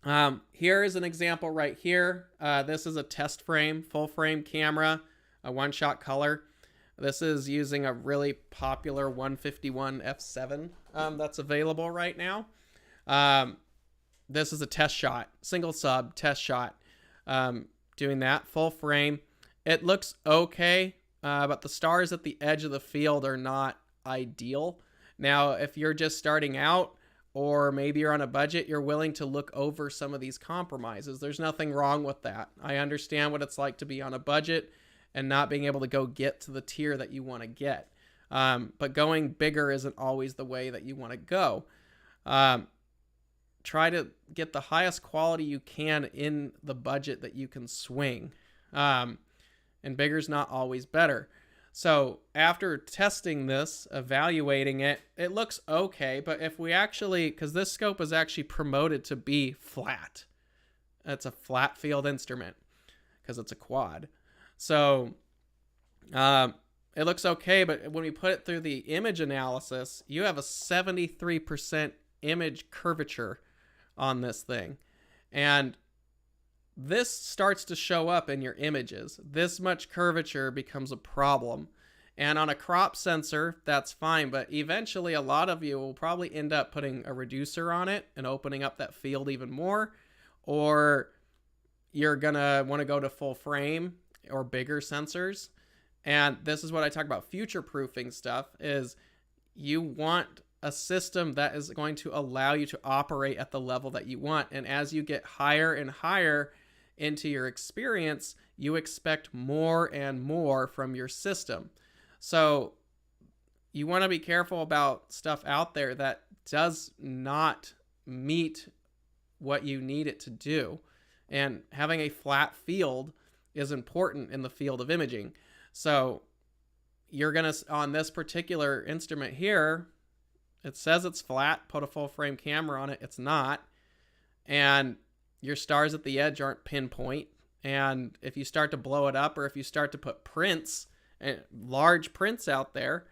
Here is an example right here. This is a test frame, full frame camera, a one-shot color. This is using a really popular 151 f7 that's available right now. This is a test shot, single sub test shot, doing that full frame. It looks okay, but the stars at the edge of the field are not ideal. Now, if you're just starting out, or maybe you're on a budget, you're willing to look over some of these compromises. There's nothing wrong with that. I understand what it's like to be on a budget and not being able to go get to the tier that you want to get. But going bigger isn't always the way that you want to go. Try to get the highest quality you can in the budget that you can swing. And bigger's not always better. So after testing this, evaluating it, it looks okay. But if we actually, because this scope is actually promoted to be flat. It's a flat field instrument because it's a quad. So it looks okay, but when we put it through the image analysis, you have a 73% image curvature on this thing. And this starts to show up in your images. This much curvature becomes a problem. And on a crop sensor, that's fine, but eventually a lot of you will probably end up putting a reducer on it and opening up that field even more, or you're gonna want to go to full frame or bigger sensors, And this is what I talk about future-proofing stuff, is you want a system that is going to allow you to operate at the level that you want. And as you get higher and higher into your experience, you expect more and more from your system. So you want to be careful about stuff out there that does not meet what you need it to do. And having a flat field is important in the field of imaging. So you're going to, on this particular instrument here, it says it's flat, put a full frame camera on it. It's not. And your stars at the edge aren't pinpoint. And if you start to blow it up, or if you start to put prints, large prints out there,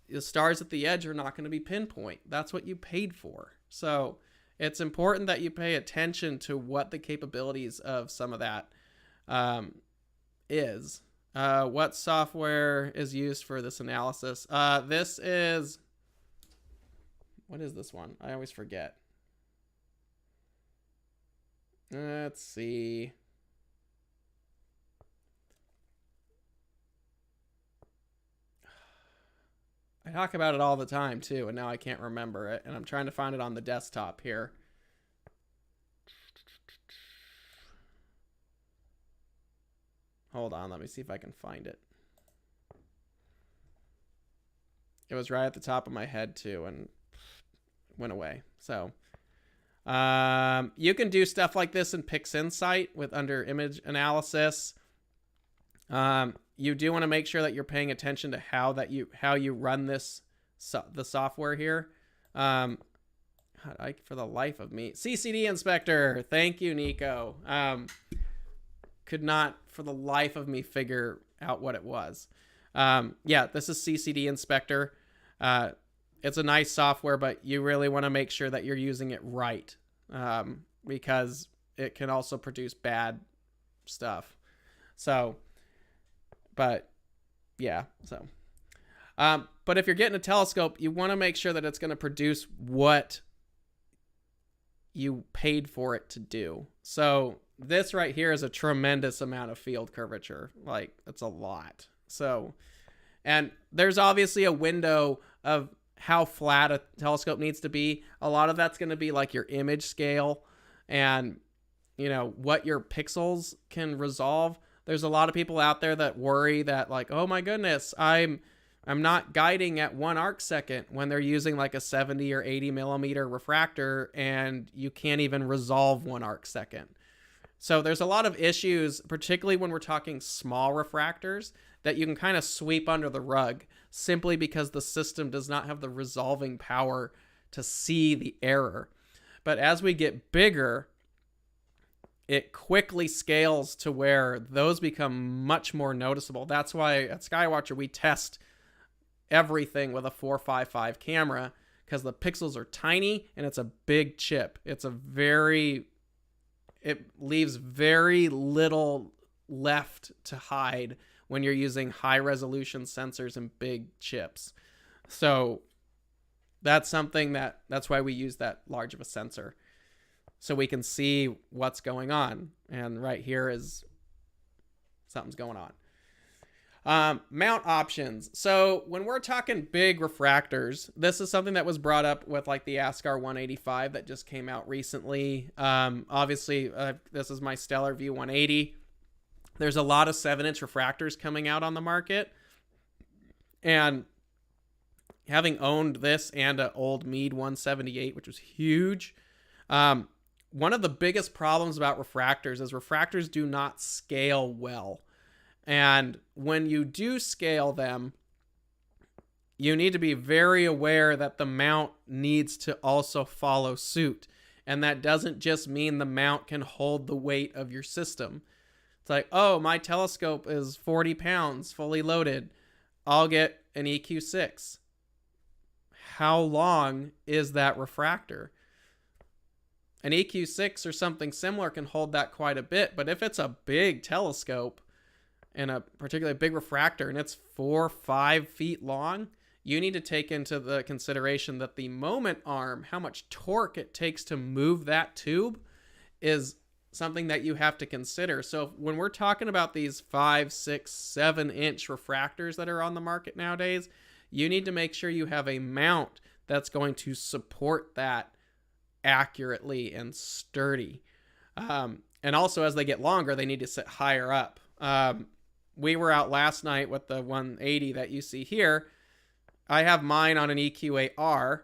the stars at the edge are not going to be pinpoint. That's what you paid for. So it's important that you pay attention to what the capabilities of some of that is. What software is used for this analysis? This is... What is this one? I always forget. Let's see. I talk about it all the time too, and now I can't remember it, and I'm trying to find it on the desktop here. Hold on, let me see if I can find it. It was right at the top of my head too, and went away. So you can do stuff like this in PixInsight with under image analysis. You do want to make sure that you're paying attention to how you run this the software here. For the life of me, CCD inspector. Thank you, Nico. Could not for the life of me figure out what it was. Yeah, this is CCD inspector. It's a nice software, but you really want to make sure that you're using it right, because it can also produce bad stuff. So, but yeah, so. But if you're getting a telescope, you want to make sure that it's going to produce what you paid for it to do. So this right here is a tremendous amount of field curvature. Like, it's a lot. So, and there's obviously a window of how flat a telescope needs to be. A lot of that's going to be like your image scale and, you know, what your pixels can resolve. There's a lot of people out there that worry that, like, oh my goodness, I'm not guiding at 1 arc second when they're using like a 70 or 80 millimeter refractor, and you can't even resolve 1 arc second. So there's a lot of issues, particularly when we're talking small refractors, that you can kind of sweep under the rug simply because the system does not have the resolving power to see the error. But as we get bigger, it quickly scales to where those become much more noticeable. That's why at Skywatcher we test everything with a 455 camera, because the pixels are tiny and it's a big chip. It leaves very little left to hide when you're using high resolution sensors and big chips. So that's something that's why we use that large of a sensor, so we can see what's going on. And right here is something's going on. Mount options. So when we're talking big refractors, this is something that was brought up with like the ASCAR 185 that just came out recently. Obviously, this is my Stellar View 180. There's a lot of 7-inch refractors coming out on the market. And having owned this and an old Meade 178, which was huge, one of the biggest problems about refractors is refractors do not scale well. And when you do scale them, you need to be very aware that the mount needs to also follow suit. And that doesn't just mean the mount can hold the weight of your system. It's like, oh, my telescope is 40 pounds fully loaded. I'll get an EQ6. How long is that refractor? An EQ6 or something similar can hold that quite a bit. But if it's a big telescope and a particularly big refractor and it's 4 or 5 feet long, you need to take into the consideration that the moment arm, how much torque it takes to move that tube, is something that you have to consider. So when we're talking about these 5, 6, 7-inch refractors that are on the market nowadays, you need to make sure you have a mount that's going to support that accurately and sturdy. And also, as they get longer, they need to sit higher up. We were out last night with the 180 that you see here. I have mine on an EQAR,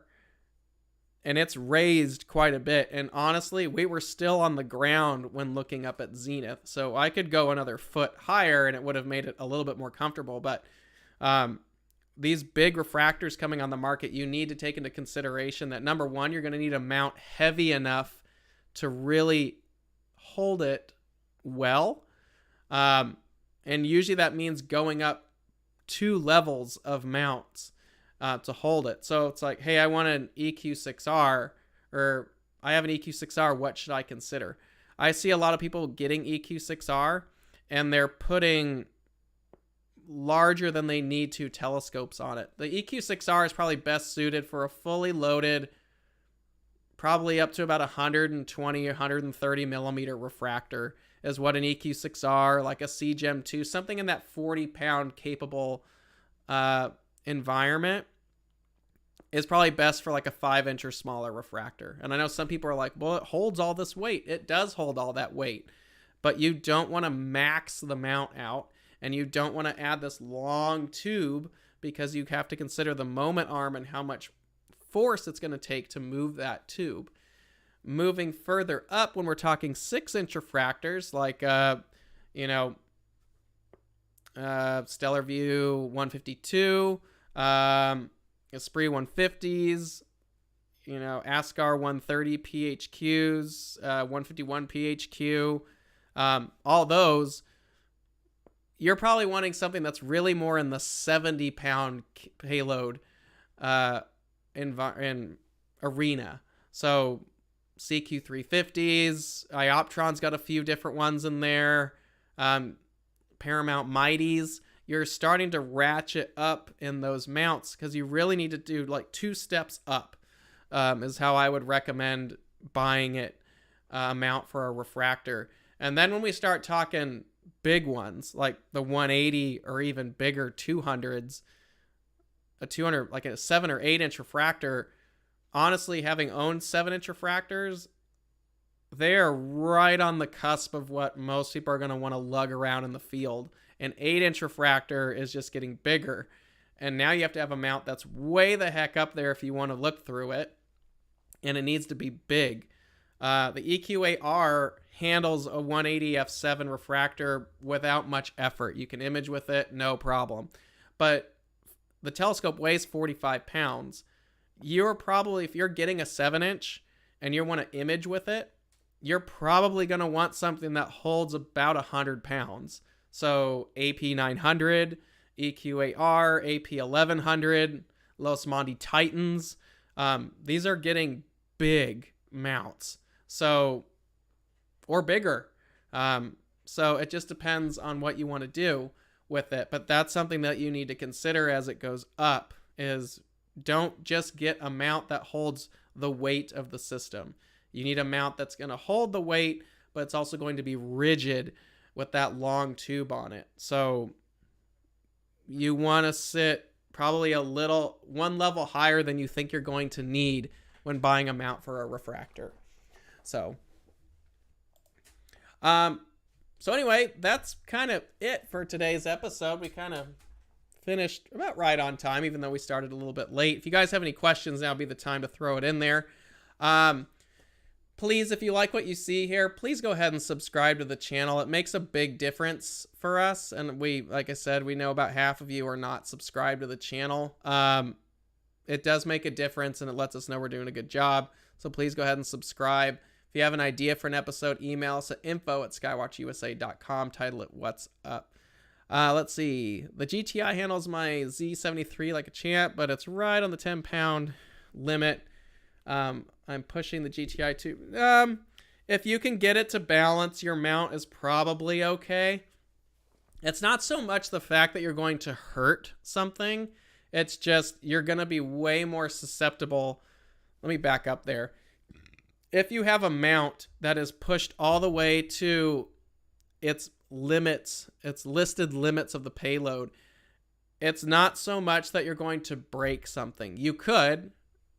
and it's raised quite a bit. And honestly, we were still on the ground when looking up at zenith. So I could go another foot higher, and it would have made it a little bit more comfortable. But these big refractors coming on the market, you need to take into consideration that, number one, you're going to need a mount heavy enough to really hold it well. And usually that means going up 2 levels of mounts to hold it. So it's like, hey, I want an EQ6R, or I have an EQ6R. What should I consider? I see a lot of people getting EQ6R, and they're putting larger than they need to telescopes on it. The EQ6R is probably best suited for a fully loaded, probably up to about 120, 130 millimeter refractor is what an EQ6R, like a CGEM 2, something in that 40-pound capable environment is probably best for like a 5-inch or smaller refractor. And I know some people are like, well, it holds all this weight. It does hold all that weight, but you don't want to max the mount out, and you don't want to add this long tube because you have to consider the moment arm and how much force it's going to take to move that tube. Moving further up, when we're talking 6-inch refractors, like, Stellar View 152, Esprit 150s, Ascar 130 PHQs, 151 PHQ, all those, you're probably wanting something that's really more in the 70-pound payload in arena. So CQ350s, Ioptron's got a few different ones in there. Paramount Mighties. You're starting to ratchet up in those mounts because you really need to do like 2 steps up is how I would recommend buying it, a mount for a refractor. And then when we start talking big ones like the 180 or even bigger 200s, a 200, like a 7 or 8-inch refractor, honestly, having owned 7-inch refractors, they are right on the cusp of what most people are going to want to lug around in the field. An 8-inch refractor is just getting bigger, and now you have to have a mount that's way the heck up there if you want to look through it, and it needs to be big. The EQAR handles a 180 f7 refractor without much effort. You can image with it, no problem. But the telescope weighs 45 pounds. You're probably, if you're getting a 7-inch and you want to image with it, you're probably going to want something that holds about 100 pounds. So AP900, EQAR, AP1100, Los Monte Titans. These are getting big mounts. So, or bigger. So it just depends on what you want to do with it. But that's something that you need to consider as it goes up, is don't just get a mount that holds the weight of the system. You need a mount that's going to hold the weight, but it's also going to be rigid with that long tube on it. So you want to sit probably one level higher than you think you're going to need when buying a mount for a refractor. So anyway, that's kind of it for today's episode. We kind of finished about right on time, even though we started a little bit late. If you guys have any questions, now would be the time to throw it in there. Please, if you like what you see here, please go ahead and subscribe to the channel. It makes a big difference for us. And we, like I said, we know about half of you are not subscribed to the channel. It does make a difference, and it lets us know we're doing a good job. So please go ahead and subscribe. If you have an idea for an episode, email us at info@skywatchusa.com. Title it What's Up. Let's see. The GTI handles my Z73 like a champ, but it's right on the 10-pound limit. I'm pushing the GTI too. If you can get it to balance, your mount is probably okay. It's not so much the fact that you're going to hurt something. It's just you're going to be way more susceptible. Let me back up there. if you have a mount that is pushed all the way to its limits, its listed limits of the payload, it's not so much that you're going to break something. You could.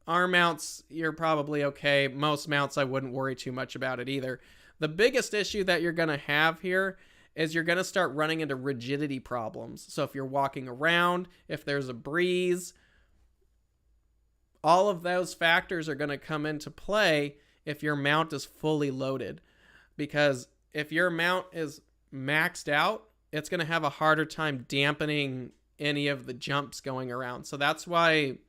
Arm mounts, you're probably okay. Most mounts, I wouldn't worry too much about it either. The biggest issue that you're going to have here is you're going to start running into rigidity problems. So if you're walking around, if there's a breeze, all of those factors are going to come into play if your mount is fully loaded. Because if your mount is maxed out, it's going to have a harder time dampening any of the jumps going around. So that's why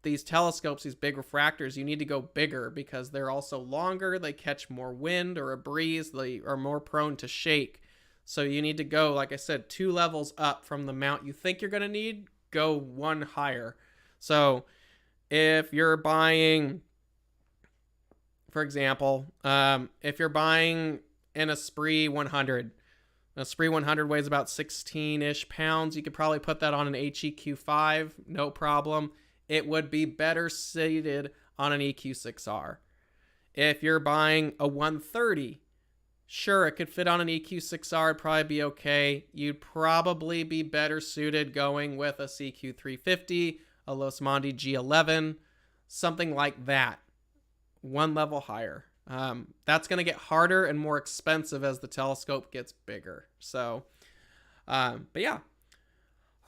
these telescopes, these big refractors, you need to go bigger because they're also longer. They catch more wind or a breeze. They are more prone to shake. So you need to go, like I said, 2 levels up from the mount you think you're going to need. Go 1 higher. So if you're buying, for example, if you're buying an Esprit 100, an Esprit 100 weighs about 16-ish pounds. You could probably put that on an HEQ5, no problem. It would be better suited on an EQ6R. If you're buying a 130, sure, it could fit on an EQ6R, it'd probably be okay. You'd probably be better suited going with a CQ350, a Losmandy G11, something like that. 1 level higher. That's going to get harder and more expensive as the telescope gets bigger. So, but yeah.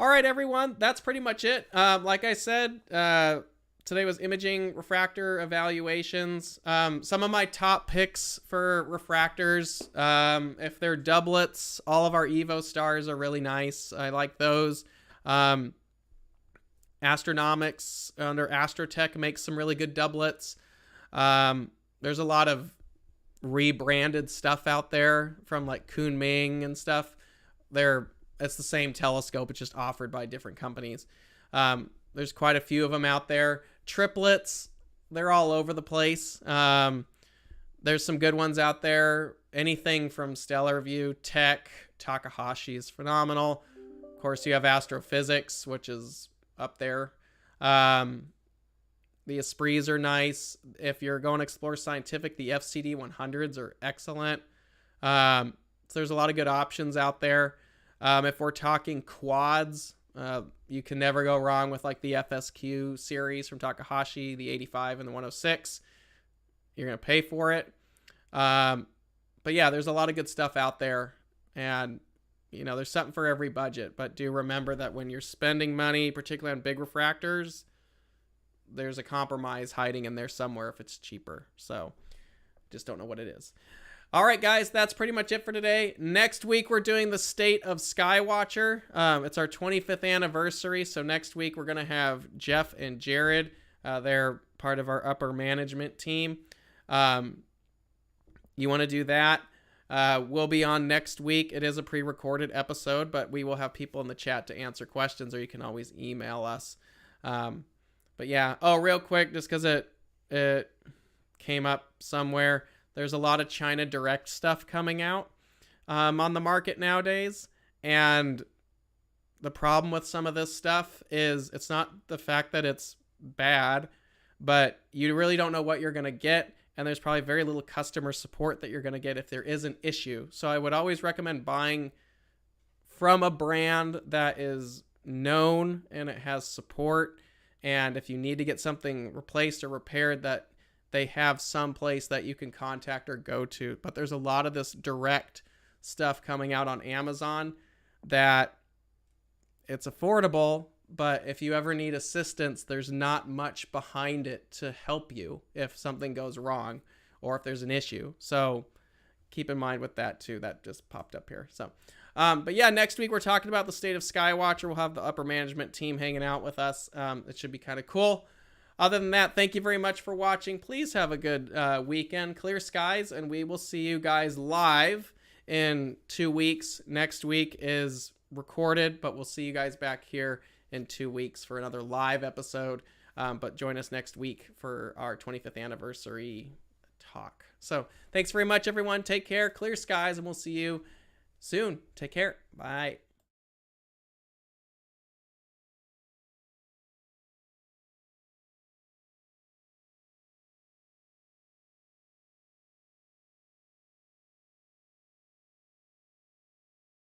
All right, everyone, that's pretty much it. Like I said, today was imaging refractor evaluations. Some of my top picks for refractors, if they're doublets, all of our Evo stars are really nice. I like those. Astronomics under Astrotech makes some really good doublets. There's a lot of rebranded stuff out there from like Kunming and stuff. It's the same telescope. It's just offered by different companies. There's quite a few of them out there. Triplets, they're all over the place. There's some good ones out there. Anything from Stellar View, Tech, Takahashi is phenomenal. Of course, you have Astrophysics, which is up there. The Esprits are nice. If you're going to explore scientific, the FCD 100s are excellent. So there's a lot of good options out there. If we're talking quads, you can never go wrong with like the FSQ series from Takahashi, the 85 and the 106. You're going to pay for it. But yeah, there's a lot of good stuff out there. And, you know, there's something for every budget. But do remember that when you're spending money, particularly on big refractors, there's a compromise hiding in there somewhere if it's cheaper. So just don't know what it is. All right, guys, that's pretty much it for today. Next week, we're doing the State of Skywatcher. It's our 25th anniversary, so next week we're going to have Jeff and Jared. They're part of our upper management team. You want to do that? We'll be on next week. It is a pre-recorded episode, but we will have people in the chat to answer questions, or you can always email us. But yeah, real quick, just because it came up somewhere, there's a lot of China Direct stuff coming out on the market nowadays. And the problem with some of this stuff is it's not the fact that it's bad, but you really don't know what you're going to get. And there's probably very little customer support that you're going to get if there is an issue. So I would always recommend buying from a brand that is known and it has support. And if you need to get something replaced or repaired, that they have some place that you can contact or go to. But there's a lot of this direct stuff coming out on Amazon that it's affordable, but if you ever need assistance, there's not much behind it to help you if something goes wrong or if there's an issue. So keep in mind with that too. That just popped up here. So, but yeah, next week we're talking about the State of Skywatcher. We'll have the upper management team hanging out with us. It should be kind of cool. Other than that, thank you very much for watching. Please have a good weekend, clear skies, and we will see you guys live in 2 weeks. Next week is recorded, but we'll see you guys back here in 2 weeks for another live episode. But join us next week for our 25th anniversary talk. So thanks very much, everyone. Take care, clear skies, and we'll see you soon. Take care. Bye.